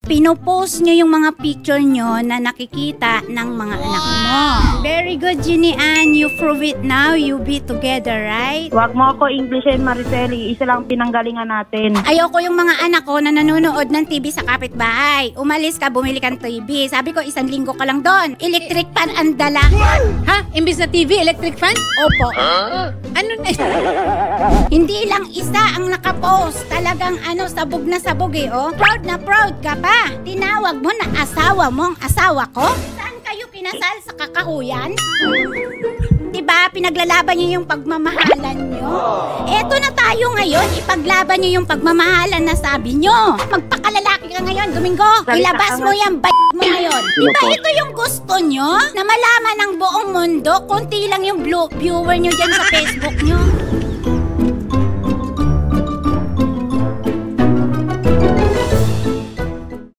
pinopost nyo yung mga picture nyo na nakikita ng mga anak mo. Very good, Ginny Ann. You prove it now. You be together, right? Wag mo ako Englishin, Mariceli. Isa lang pinanggalingan natin. Ayoko yung mga anak ko na nanonood ng TV sa kapitbahay. Umalis ka, bumili kang TV. Sabi ko, 1 linggo ka lang doon. Electric fan ang dala. Ha? Imbis na TV, electric fan? Opo. Ano na? Hindi lang isa ang nakapost. Talagang sabog na sabog eh, oh. Proud na proud ka pa. Tinawag mo na asawa mong asawa ko? Saan kayo kinasal? Sa kakahuyan? Diba, pinaglalaban niyo yung pagmamahalan nyo? Eto na tayo ngayon, ipaglaban niyo yung pagmamahalan na sabi nyo. Magpakalalaki ka ngayon, Domingo. Ilabas mo yung mo ngayon. Diba ito yung gusto nyo? Na malaman ng buong mundo, konti lang yung viewer nyo dyan sa Facebook nyo.